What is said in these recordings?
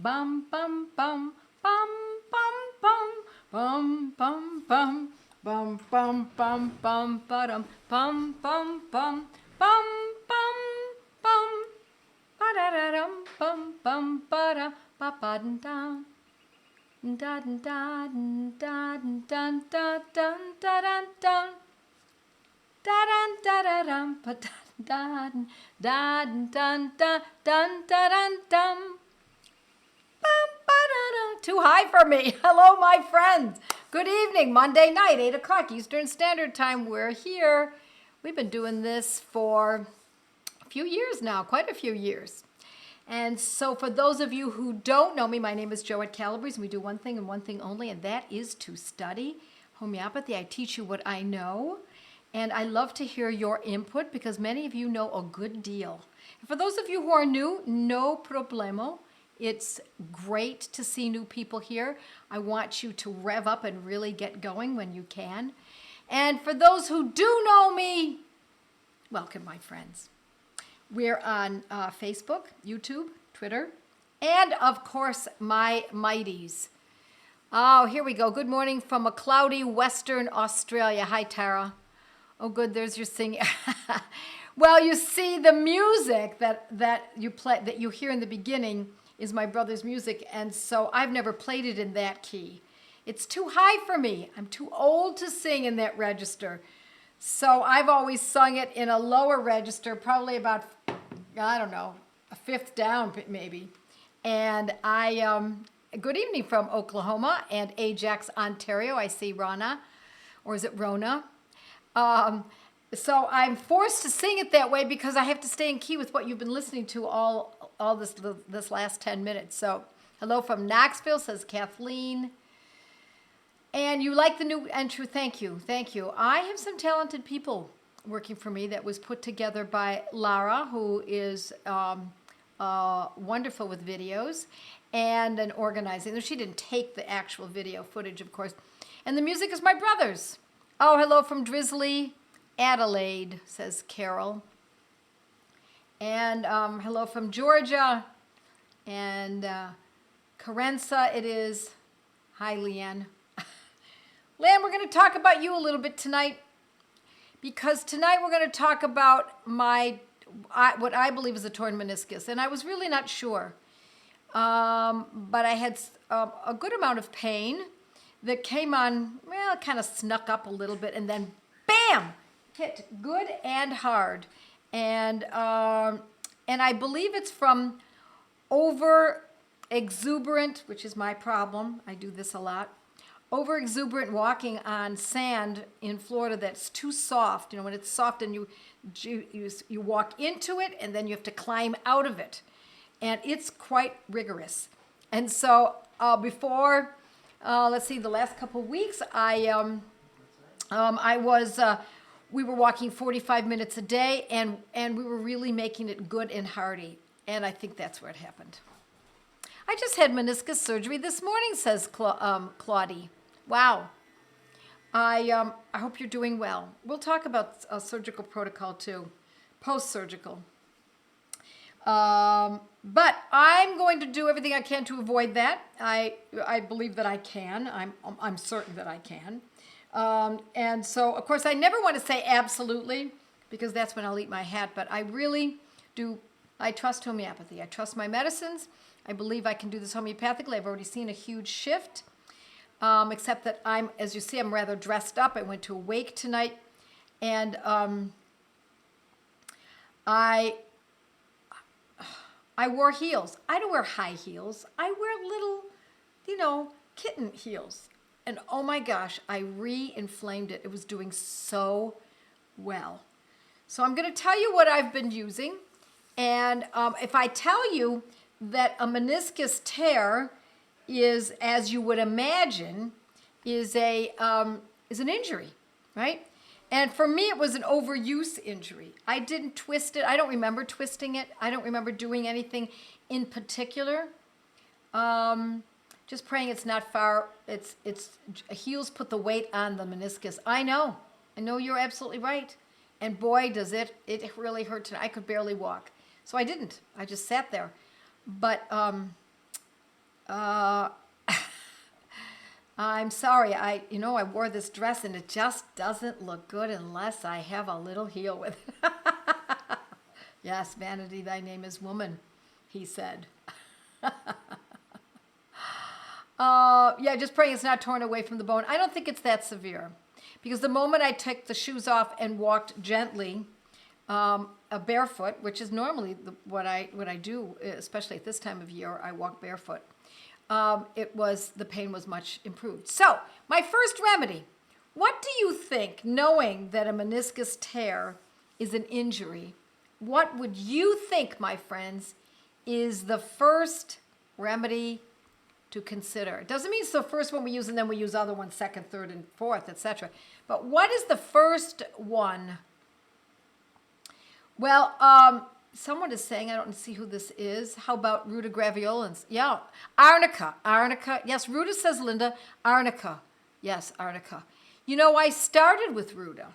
Bum bum bum bum bum bum bum bum bum bum bum bum bum bum bum bum bum bum bum ba da da dum bum bum ba da ba ba dum da da da da da da da da da da da da dum ba da da da da da da da. Too high for me. Hello, my friends. Good evening. Monday night, 8 o'clock Eastern Standard Time. We're here. We've been doing this for a few years now, quite a few years. And so for those of you who don't know me, my name is Joette Calabrese, and we do one thing and one thing only, and that is to study homeopathy. I teach you what I know, and I love to hear your input because many of you know a good deal. And for those of you who are new, no problemo. It's great to see new people here. I want you to rev up and really get going when you can. And for those who do know me, welcome, my friends. We're on Facebook, YouTube, Twitter, and of course, my mighties. Oh, here we go. Good morning from a cloudy Western Australia. Hi, Tara. Oh, good. There's your singing. Well, you see, the music that you play, that you hear in the beginning, is my brother's music, and so I've never played it in that key. It's too high for me. I'm too old to sing in that register. So I've always sung it in a lower register, probably about, I don't know, a fifth down maybe. And good evening from Oklahoma and Ajax, Ontario. I see Rana, or is it Rona? So I'm forced to sing it that way because I have to stay in key with what you've been listening to all this last 10 minutes. So hello from Knoxville, says Kathleen. And you like the new entry. Thank you. Thank you. I have some talented people working for me that was put together by Lara, who is wonderful with videos and an organizing. She didn't take the actual video footage, of course. And the music is my brother's. Oh, hello from Drizzly Adelaide, says Carol. And hello from Georgia. And Carenza, it is. Hi, Leanne. Leanne, we're going to talk about you a little bit tonight. Because tonight we're going to talk about what I believe is a torn meniscus. And I was really not sure. But I had a good amount of pain that came on, well, it kind of snuck up a little bit. And then, bam! Hit good and hard. And I believe it's from over exuberant, which is my problem. I do this a lot. Over exuberant walking on sand in Florida that's too soft. You know, when it's soft and you walk into it and then you have to climb out of it. And it's quite rigorous. And so before, let's see, the last couple of weeks, we were walking 45 minutes a day, and we were really making it good and hearty. And I think that's where it happened. I just had meniscus surgery this morning, says Claudie. Wow. I hope you're doing well. We'll talk about a surgical protocol too, post-surgical. But I'm going to do everything I can to avoid that. I believe that I can. I'm certain that I can. And so, of course, I never want to say absolutely because that's when I'll eat my hat. But I really do. I trust homeopathy. I trust my medicines. I believe I can do this homeopathically. I've already seen a huge shift, except that as you see, I'm rather dressed up. I went to a wake tonight, and I wore heels. I don't wear high heels. I wear little, kitten heels. And oh my gosh, I re-inflamed it. It was doing so well. So I'm going to tell you what I've been using. And if I tell you that a meniscus tear is, as you would imagine, is an injury, right? And for me, it was an overuse injury. I didn't twist it. I don't remember twisting it. I don't remember doing anything in particular. Just praying it's not far. It's heels put the weight on the meniscus. I know you're absolutely right. And boy, does it really hurt tonight. I could barely walk. So I didn't. I just sat there. But Uh, I'm sorry. I wore this dress and it just doesn't look good unless I have a little heel with it. Yes, vanity, thy name is woman, he said. Yeah, just praying it's not torn away from the bone. I don't think it's that severe, because the moment I took the shoes off and walked gently, barefoot, which is normally what I do, especially at this time of year, I walk barefoot. The pain was much improved. So my first remedy. What do you think, knowing that a meniscus tear is an injury? What would you think, my friends, is the first remedy to consider? It doesn't mean it's the first one we use and then we use other ones, second, third, and fourth, etc. But what is the first one? Well, someone is saying, I don't see who this is. How about Ruta graveolens? Yeah, arnica. Arnica. Yes, Ruta says Linda. Arnica. Yes, arnica. I started with Ruta,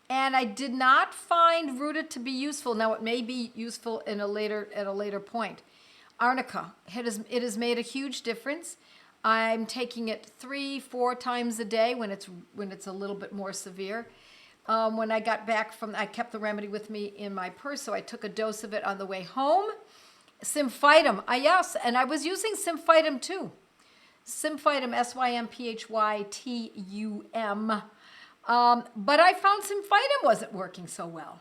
and I did not find Ruta to be useful. Now, it may be useful at a later point. Arnica. It has made a huge difference. I'm taking it 3-4 times a day when it's a little bit more severe. When I got back I kept the remedy with me in my purse, so I took a dose of it on the way home. Symphytum, yes, and I was using Symphytum too. Symphytum, Symphytum. But I found Symphytum wasn't working so well.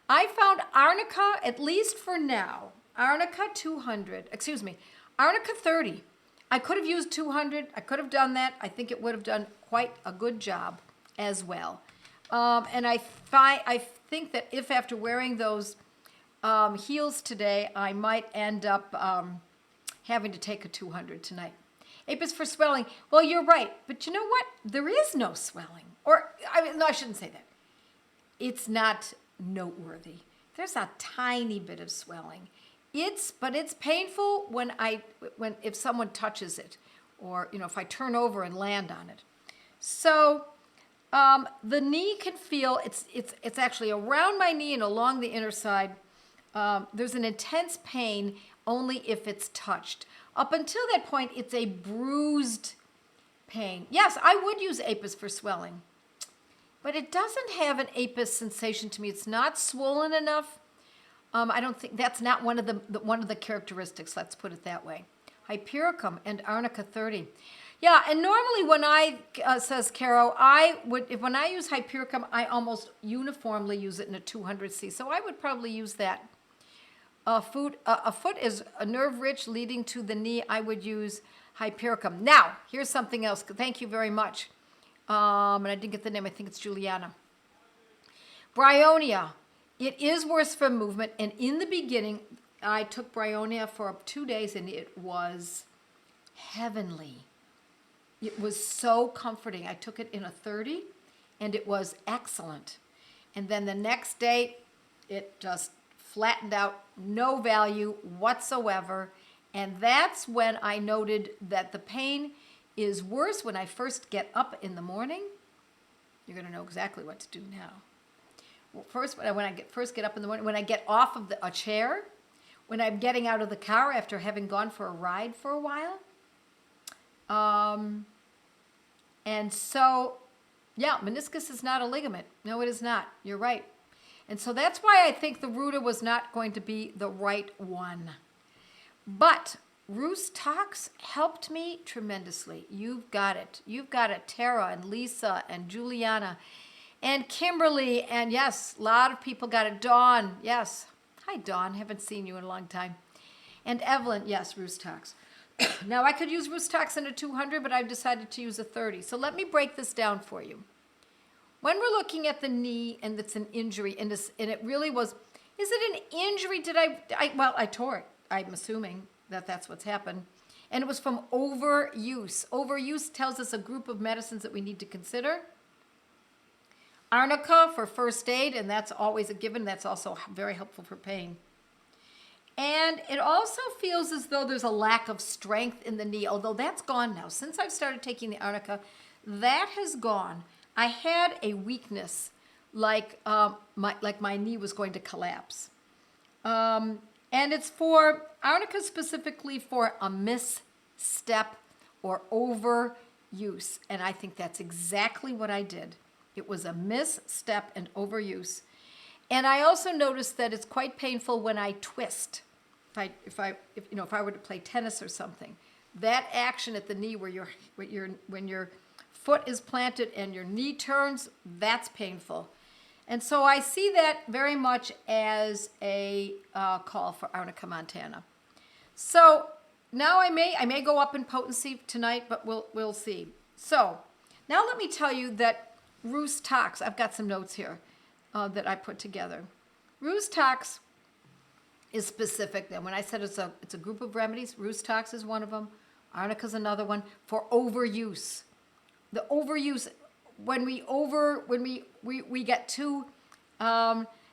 I found arnica, at least for now, arnica 30. I could have used 200. I could have done that. I think it would have done quite a good job as well. And I think that if after wearing those heels today, I might end up having to take a 200 tonight. Apis for swelling. Well, you're right. But you know what? There is no swelling. No, I shouldn't say that. It's not noteworthy. There's a tiny bit of swelling. But it's painful if someone touches it, or if I turn over and land on it. So the knee can feel it's actually around my knee and along the inner side. There's an intense pain only if it's touched. Up until that point, it's a bruised pain. Yes, I would use Apis for swelling, but it doesn't have an Apis sensation to me. It's not swollen enough. I don't think that's not one of the characteristics. Let's put it that way. Hypericum and arnica 30. Yeah, and normally when says Caro, when I use Hypericum, I almost uniformly use it in a 200C. So I would probably use that. A foot is a nerve rich leading to the knee. I would use Hypericum. Now, here's something else. Thank you very much. And I didn't get the name. I think it's Juliana. Bryonia. It is worse for movement. And in the beginning, I took Bryonia for 2 days, and it was heavenly. It was so comforting. I took it in a 30, and it was excellent. And then the next day, it just flattened out, no value whatsoever. And that's when I noted that the pain is worse when I first get up in the morning. You're going to know exactly what to do now. Well, when I first get up in the morning, when I get off of a chair, when I'm getting out of the car after having gone for a ride for a while. And so, yeah, meniscus is not a ligament. No, it is not. You're right. And so that's why I think the Ruta was not going to be the right one. But Rus Tox helped me tremendously. You've got it. You've got it. Tara and Lisa and Juliana and Kimberly. And yes, a lot of people got it. Dawn, yes. Hi, Dawn. Haven't seen you in a long time. And Evelyn, yes, Rus Tox. Now, I could use Rus Tox in a 200, but I've decided to use a 30. So let me break this down for you. When we're looking at the knee and it's an injury, and it really was, is it an injury? I tore it. I'm assuming that that's what's happened. And it was from overuse. Overuse tells us a group of medicines that we need to consider. Arnica for first aid, and that's always a given. That's also very helpful for pain. And it also feels as though there's a lack of strength in the knee, although that's gone now. Since I've started taking the arnica, that has gone. I had a weakness, like my knee was going to collapse. And it's for arnica specifically for a misstep or overuse. And I think that's exactly what I did. It was a misstep and overuse. And I also noticed that it's quite painful when I twist. If I were to play tennis or something, that action at the knee when your foot is planted and your knee turns, that's painful. And so I see that very much as a call for Arnica montana. So now I may go up in potency tonight, but we'll see. So now let me tell you that Rhus tox, I've got some notes here that I put together. Rhus tox is specific. Then when I said it's a group of remedies, Rhus tox is one of them. Arnica is another one for overuse. The overuse, when we get too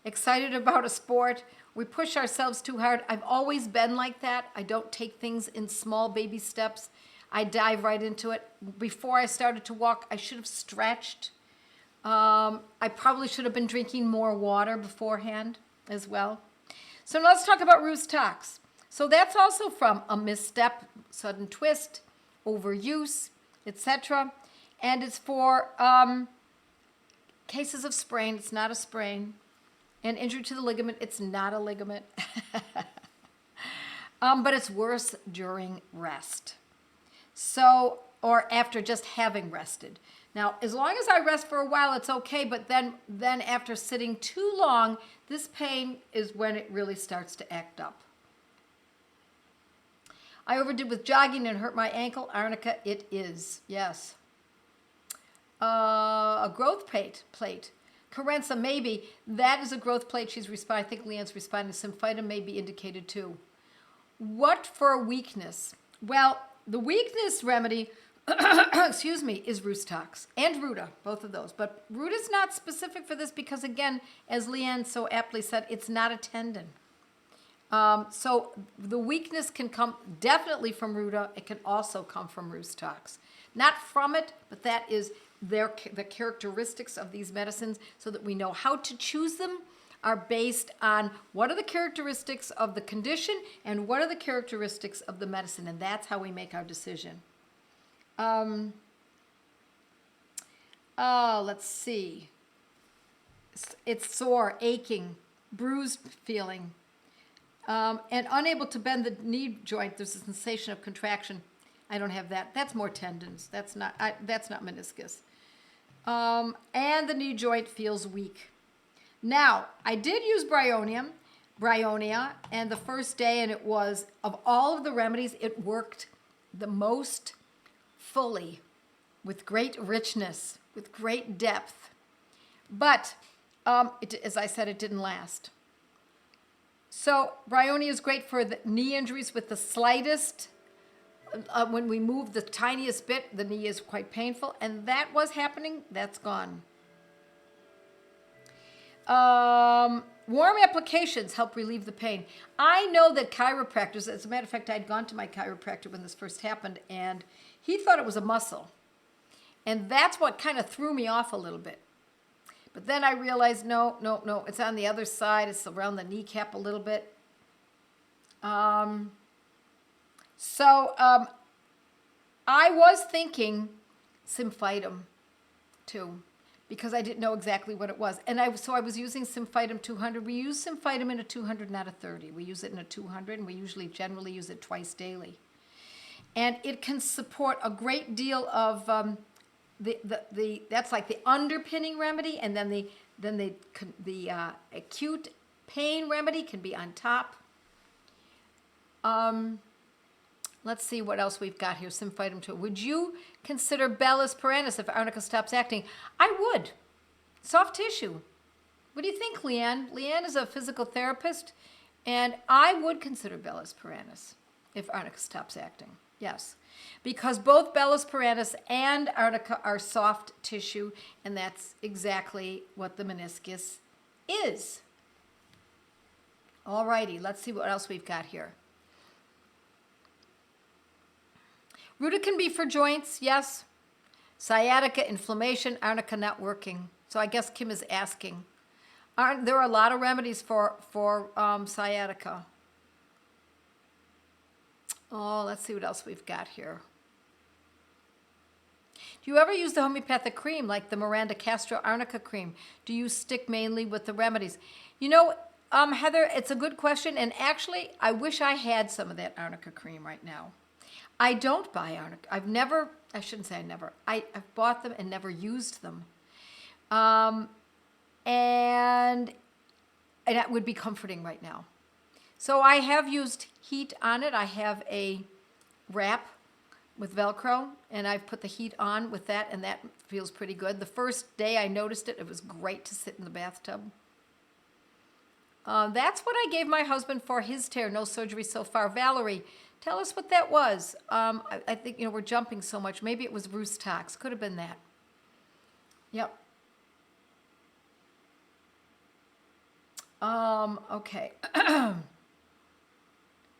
excited about a sport, we push ourselves too hard. I've always been like that. I don't take things in small baby steps. I dive right into it. Before I started to walk, I should have stretched. I probably should have been drinking more water beforehand as well. So now let's talk about Rhus tox. So that's also from a misstep, sudden twist, overuse, etc. And it's for cases of sprain. It's not a sprain. And injury to the ligament. It's not a ligament. But it's worse during rest. So, or after just having rested. Now, as long as I rest for a while, it's okay, but then after sitting too long, this pain is when it really starts to act up. I overdid with jogging and hurt my ankle. Arnica, it is, yes. A growth plate. Carenza, maybe. That is a growth plate. She's responding. I think Leanne's responding. Symphytum may be indicated too. What for weakness? Well, the weakness remedy excuse me, is Rhus tox and Ruta, both of those. But Ruta is not specific for this because, again, as Leanne so aptly said, it's not a tendon. So the weakness can come definitely from Ruta. It can also come from Rhus tox. Not from it, but that is the characteristics of these medicines so that we know how to choose them are based on what are the characteristics of the condition and what are the characteristics of the medicine. And that's how we make our decision. Let's see. It's sore, aching, bruised feeling, and unable to bend the knee joint. There's a sensation of contraction. I don't have that. That's more tendons. That's not meniscus. And the knee joint feels weak. Now, I did use bryonia, and the first day, and it was, of all of the remedies, it worked the most fully, with great richness, with great depth. But, as I said, it didn't last. So bryonia is great for the knee injuries with the slightest, when we move the tiniest bit, the knee is quite painful, and that was happening, that's gone. Warm applications help relieve the pain. I know that chiropractors, as a matter of fact, I'd gone to my chiropractor when this first happened, and he thought it was a muscle. And that's what kind of threw me off a little bit. But then I realized, no, it's on the other side. It's around the kneecap a little bit. I was thinking Symphytum too, because I didn't know exactly what it was. And so I was using Symphytum 200. We use Symphytum in a 200, not a 30. We use it in a 200, and we generally use it twice daily. And it can support a great deal of that's like the underpinning remedy, and then the acute pain remedy can be on top. Let's see what else we've got here. Symphytum 2. Would you consider Bellus paranus if arnica stops acting? I would. Soft tissue. What do you think, Leanne? Leanne is a physical therapist, and I would consider Bellus paranus if arnica stops acting. Yes, because both Bellus paranus and arnica are soft tissue, and that's exactly what the meniscus is. All righty, let's see what else we've got here. Ruta can be for joints, yes. Sciatica, inflammation, arnica not working. So I guess Kim is asking. There are a lot of remedies for sciatica. Oh, let's see what else we've got here. Do you ever use the homeopathic cream like the Miranda Castro Arnica cream? Do you stick mainly with the remedies? You know, Heather, it's a good question. And actually, I wish I had some of that Arnica cream right now. I don't buy Arnica. I shouldn't say I never. I've bought them and never used them. And that would be comforting right now. So I have used heat on it. I have a wrap with Velcro, and I've put the heat on with that, and that feels pretty good. The first day I noticed it, it was great to sit in the bathtub. That's what I gave my husband for his tear. No surgery so far. Valerie, tell us what that was. I think, we're jumping so much. Maybe it was roost tox. Could have been that. Yep. Okay.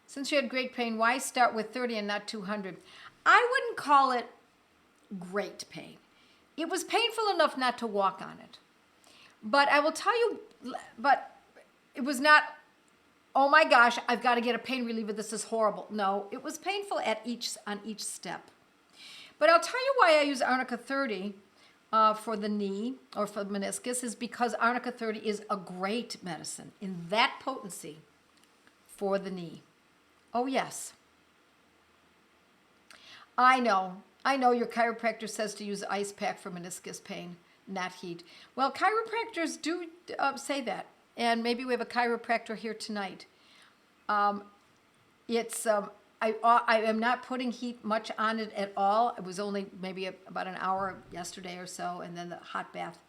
Since you had great pain, why start with 30 and not 200? I wouldn't call it great pain. It was painful enough not to walk on it. But I will tell you, it was not, oh my gosh, I've got to get a pain reliever, this is horrible. No, it was painful on each step. But I'll tell you why I use Arnica 30 for the knee or for meniscus is because Arnica 30 is a great medicine in that potency for the knee. Oh, yes. I know your chiropractor says to use ice pack for meniscus pain, not heat. Well, chiropractors do say that, and maybe we have a chiropractor here tonight. I am not putting heat much on it at all. It was only maybe about an hour yesterday or so, and then the hot bath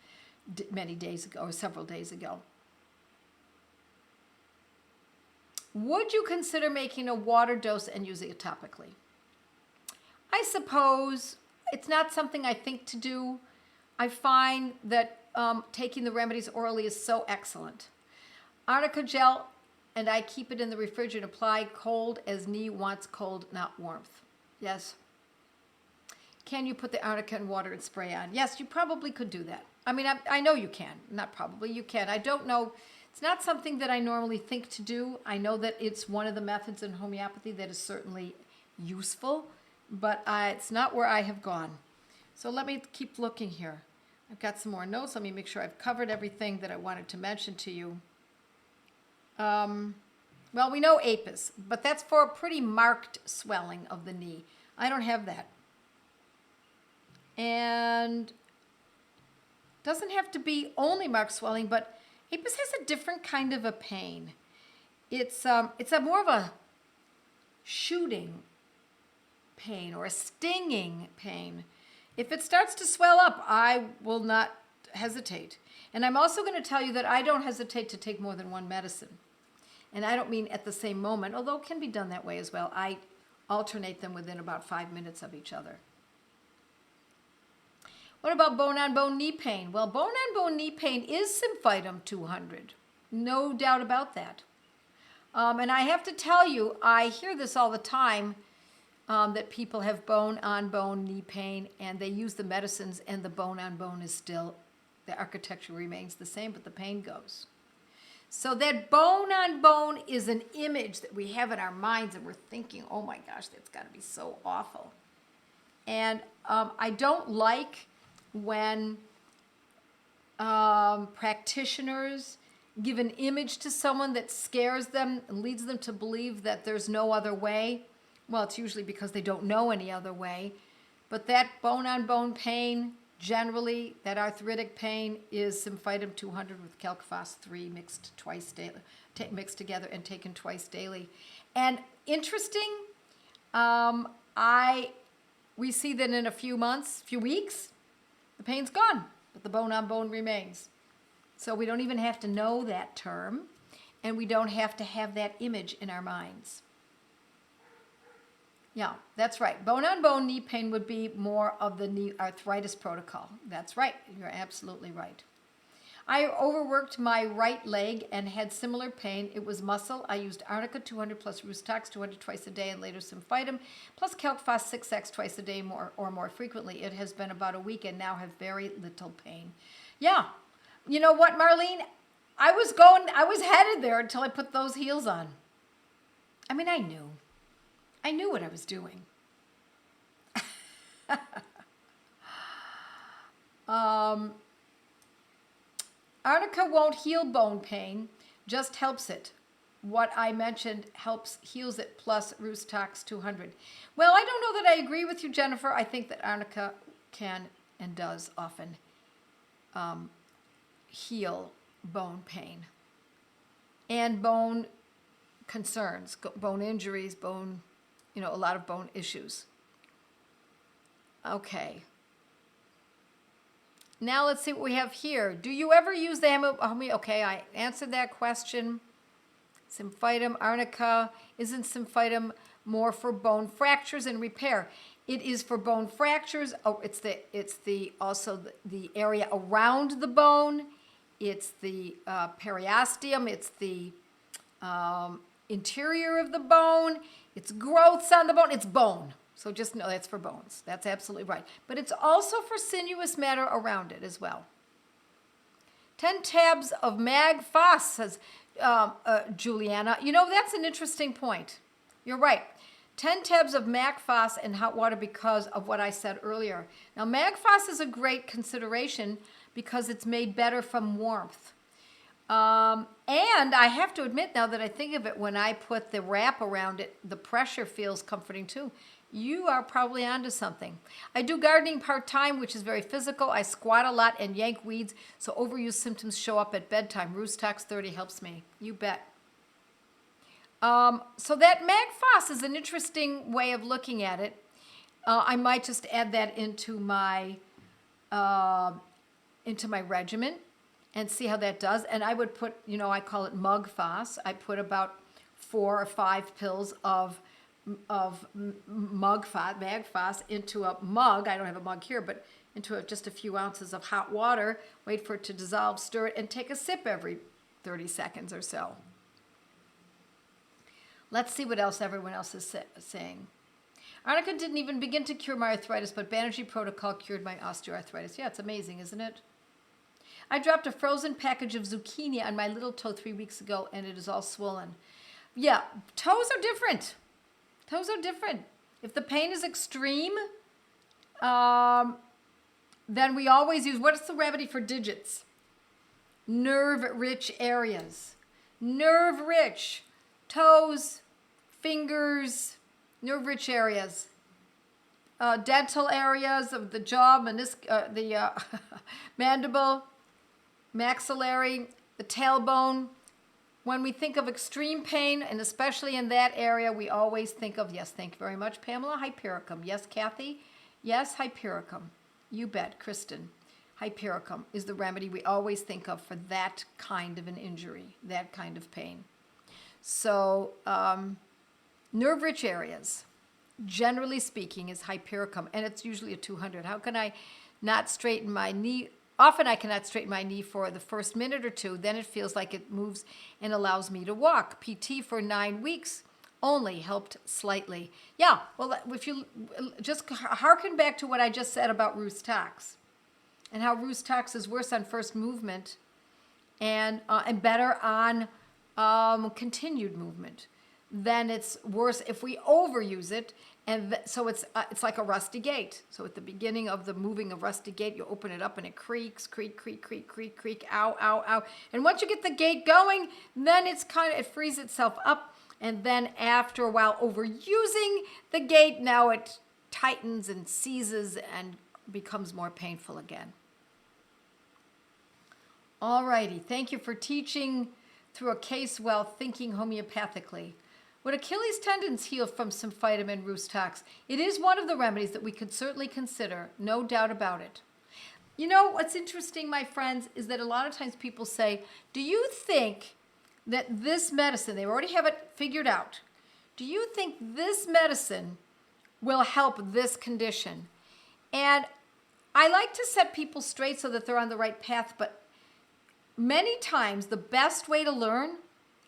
many days ago, or several days ago. Would you consider making a water dose and using it topically? I suppose it's not something I think to do. I find that taking the remedies orally is so excellent. Arnica gel, and I keep it in the refrigerator, apply cold as knee wants cold, not warmth. Yes. Can you put the Arnica in water and spray on? Yes, you probably could do that. I mean, I know you can. Not probably, you can. I don't know. It's not something that I normally think to do. I know that it's one of the methods in homeopathy that is certainly useful, but it's not where I have gone. So let me keep looking here. I've got some more notes. Let me make sure I've covered everything that I wanted to mention to you. Well, we know apis, but that's for a pretty marked swelling of the knee. I don't have that. And doesn't have to be only marked swelling, but apis has a different kind of a pain. It's a more of a shooting pain or a stinging pain. If it starts to swell up, I will not hesitate. And I'm also going to tell you that I don't hesitate to take more than one medicine. And I don't mean at the same moment, although it can be done that way as well. I alternate them within about 5 minutes of each other. What about bone-on-bone knee pain? Well, bone-on-bone knee pain is Symphytum 200. No doubt about that. And I have to tell you, I hear this all the time, that people have bone-on-bone knee pain, and they use the medicines, and the bone-on-bone is still, the architecture remains the same, but the pain goes. So that bone-on-bone is an image that we have in our minds, and we're thinking, oh my gosh, that's got to be so awful. And I don't like when practitioners give an image to someone that scares them and leads them to believe that there's no other way. Well, it's usually because they don't know any other way. But that bone-on-bone pain, generally, that arthritic pain is Symphytum 200 with Calcifos 3 mixed twice daily, mixed together and taken twice daily. And interesting, we see that in a few weeks, the pain's gone, but the bone-on-bone remains. So we don't even have to know that term, and we don't have to have that image in our minds. Yeah, that's right. Bone-on-bone knee pain would be more of the knee arthritis protocol. That's right. You're absolutely right. I overworked my right leg and had similar pain. It was muscle. I used Arnica 200 plus Rustox 200 twice a day and later Symphytum plus Calcifos 6X twice a day more frequently. It has been about a week and now have very little pain. Yeah. You know what, Marlene? I was headed there until I put those heels on. I mean, I knew. I knew what I was doing. Arnica won't heal bone pain, just helps it. What I mentioned heals it, plus Roostox 200. Well, I don't know that I agree with you, Jennifer. I think that Arnica can and does often heal bone pain and bone concerns, bone injuries, a lot of bone issues. Okay. Now let's see what we have here. Do you ever use the okay, I answered that question. Symphytum, arnica. Isn't symphytum more for bone fractures and repair? It is for bone fractures. Oh, it's also the area around the bone. It's the periosteum. It's the interior of the bone. It's growths on the bone. It's bone. So just know that's for bones. That's absolutely right. But it's also for sinuous matter around it as well. 10 tabs of Mag Phos, says Juliana. That's an interesting point. You're right. 10 tabs of Mag Phos in hot water because of what I said earlier. Now, Mag Phos is a great consideration because it's made better from warmth. And I have to admit, now that I think of it, when I put the wrap around it, the pressure feels comforting too. You are probably onto something. I do gardening part-time, which is very physical. I squat a lot and yank weeds, so overuse symptoms show up at bedtime. Roostox 30 helps me. You bet. So that Mag Phos is an interesting way of looking at it. I might just add that into my regimen and see how that does. And I would put, I call it Mug Phos. I put about 4 or 5 pills of Mag Phos into a mug. I don't have a mug here, but into just a few ounces of hot water. Wait for it to dissolve, stir it, and take a sip every 30 seconds or so. Let's see what else everyone else is saying. Arnica didn't even begin to cure my arthritis, but Banerjee protocol cured my osteoarthritis. Yeah, it's amazing, isn't it? I dropped a frozen package of zucchini on my little toe 3 weeks ago, and it is all swollen. Yeah, toes are different. Toes are different. If the pain is extreme, then we always use, what's the remedy for digits? Nerve-rich areas. Nerve-rich. Toes, fingers, nerve-rich areas. Dental areas of the jaw, the mandible, maxillary, the tailbone. When we think of extreme pain, and especially in that area, we always think of, yes, thank you very much, Pamela, hypericum. Yes, Kathy? Yes, hypericum. You bet, Kristen. Hypericum is the remedy we always think of for that kind of an injury, that kind of pain. So, nerve-rich areas, generally speaking, is hypericum, and it's usually a 200. How can I not straighten my knee? Often I cannot straighten my knee for the first minute or two. Then it feels like it moves and allows me to walk. PT for 9 weeks only helped slightly. Yeah, well, if you just hearken back to what I just said about Roostox and how Roostox is worse on first movement and better on continued movement, then it's worse if we overuse it. And so it's like a rusty gate. So at the beginning of the moving of rusty gate, you open it up and it creaks, creak, creak, creak, creak, creak, ow, ow, ow. And once you get the gate going, then it frees itself up. And then after a while overusing the gate, now it tightens and seizes and becomes more painful again. All righty. Thank you for teaching through a case while thinking homeopathically. Would Achilles tendons heal from symphytum and Roostox? It is one of the remedies that we could certainly consider, no doubt about it. You know, what's interesting, my friends, is that a lot of times people say, do you think that this medicine, they already have it figured out, do you think this medicine will help this condition? And I like to set people straight so that they're on the right path, but many times the best way to learn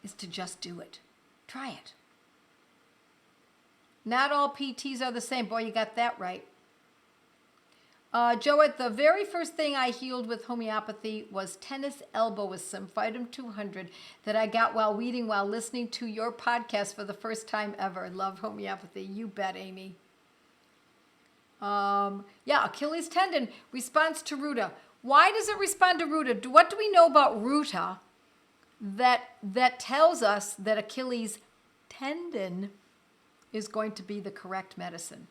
is to just do it. Try it. Not all PTs are the same. Boy, you got that right. Joette, the very first thing I healed with homeopathy was tennis elbow with Symphytum 200 that I got while weeding while listening to your podcast for the first time ever. Love homeopathy. You bet, Amy. Yeah, Achilles tendon responds to Ruta. Why does it respond to Ruta? What do we know about Ruta that tells us that Achilles tendon is going to be the correct medicine?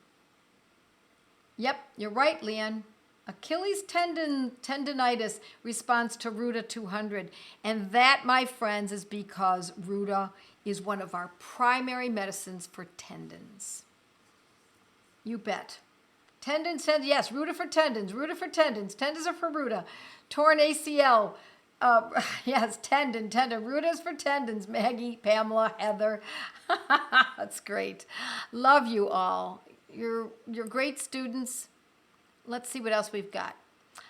Yep, you're right, Leanne. Achilles tendonitis responds to Ruta 200. And that, my friends, is because Ruta is one of our primary medicines for tendons. You bet. Tendons, yes, Ruta for tendons, tendons are for Ruta. Torn ACL, yes, tendon, Ruta is for tendons, Maggie, Pamela, Heather. That's great. Love you all. You're great students. Let's see what else we've got.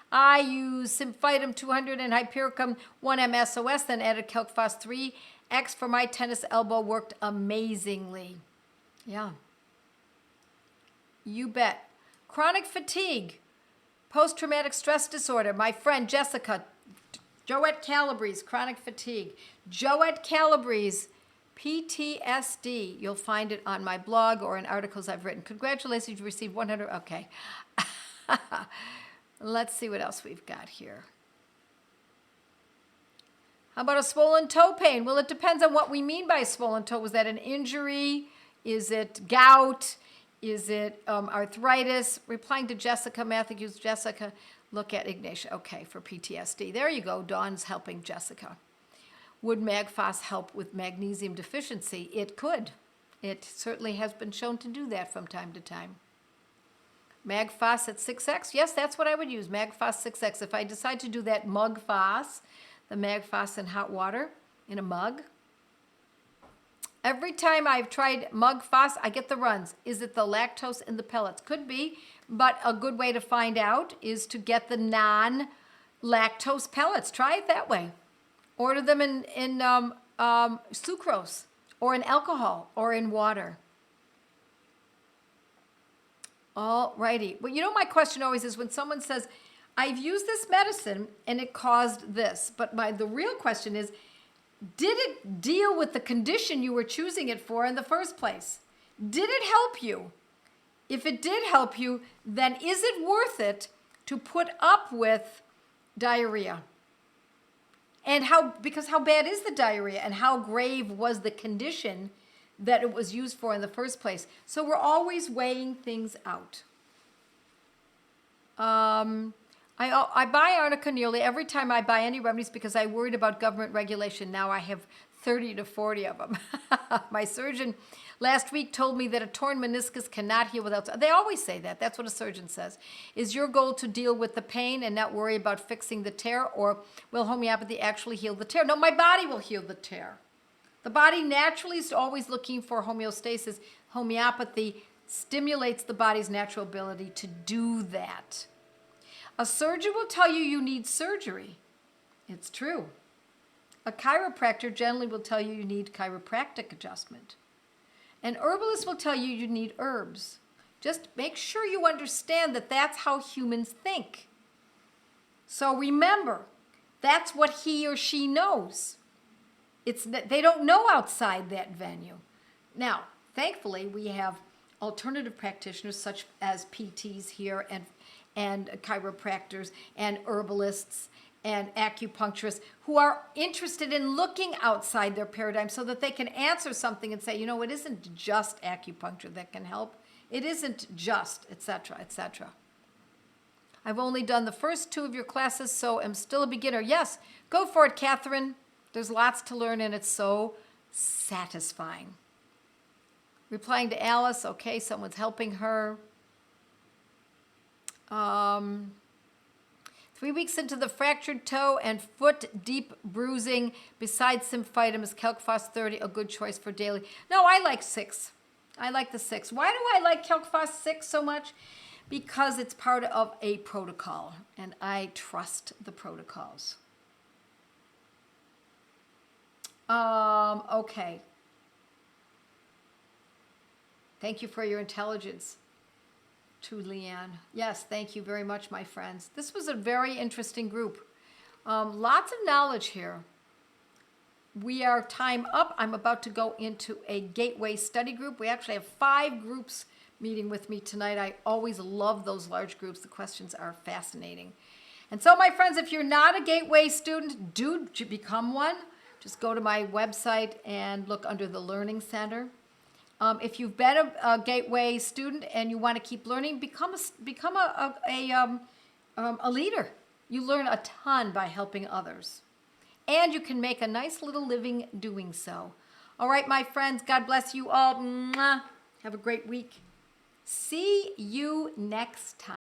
I use Symphytum 200 and Hypericum 1M SOS, then added Calc-Phos 3X for my tennis elbow. Worked amazingly. Yeah. You bet. Chronic fatigue, post-traumatic stress disorder. My friend Jessica, Joette Calabrese, chronic fatigue. Joette Calabrese, PTSD. You'll find it on my blog or in articles I've written. Congratulations, you received 100. Okay. Let's see what else we've got here. How about a swollen toe pain? Well, it depends on what we mean by swollen toe. Was that an injury? Is it gout? Is it arthritis? Replying to Jessica Matthews. Jessica, look at Ignatia. Okay, for PTSD. There you go. Dawn's helping Jessica. Would MagPhos help with magnesium deficiency? It could. It certainly has been shown to do that from time to time. MagPhos at 6X? Yes, that's what I would use, MagPhos 6X. If I decide to do that MugPhos, the MagPhos in hot water in a mug, every time I've tried MugPhos, I get the runs. Is it the lactose in the pellets? Could be, but a good way to find out is to get the non-lactose pellets. Try it that way. Order them in sucrose or in alcohol or in water. All righty. Well, you know, my question always is when someone says, I've used this medicine and it caused this, but the real question is, did it deal with the condition you were choosing it for in the first place? Did it help you? If it did help you, then is it worth it to put up with diarrhea? And because how bad is the diarrhea and how grave was the condition that it was used for in the first place? So we're always weighing things out. I buy arnica nearly every time I buy any remedies because I worried about government regulation. Now I have 30 to 40 of them. My surgeon last week told me that a torn meniscus cannot heal without... They always say that. That's what a surgeon says. Is your goal to deal with the pain and not worry about fixing the tear, or will homeopathy actually heal the tear? No, my body will heal the tear. The body naturally is always looking for homeostasis. Homeopathy stimulates the body's natural ability to do that. A surgeon will tell you you need surgery. It's true. A chiropractor generally will tell you you need chiropractic adjustment. An herbalist will tell you you need herbs. Just make sure you understand that that's how humans think. So remember, that's what he or she knows. They don't know outside that venue. Now, thankfully, we have alternative practitioners such as PTs here and chiropractors and herbalists and acupuncturists who are interested in looking outside their paradigm so that they can answer something and say, you know, it isn't just acupuncture that can help. It isn't just, etc., etc. I've only done the first 2 of your classes, so I'm still a beginner. Yes, go for it, Catherine. There's lots to learn, and it's so satisfying. Replying to Alice, okay, someone's helping her. 3 weeks into the fractured toe and foot deep bruising, besides Symphytum, is Calc-Phos 30 a good choice for daily? No, I like 6. I like the 6. Why do I like Calc-Phos 6 so much? Because it's part of a protocol, and I trust the protocols. Okay. Thank you for your intelligence. to Leanne. Yes, thank you very much, my friends. This was a very interesting group. Lots of knowledge here. We are time up. I'm about to go into a gateway study group. We actually have 5 groups meeting with me tonight. I always love those large groups. The questions are fascinating. And so, my friends, if you're not a gateway student, do become one. Just go to my website and look under the Learning Center. If you've been a gateway student and you want to keep learning, become a leader. You learn a ton by helping others. And you can make a nice little living doing so. All right, my friends, God bless you all. Mwah. Have a great week. See you next time.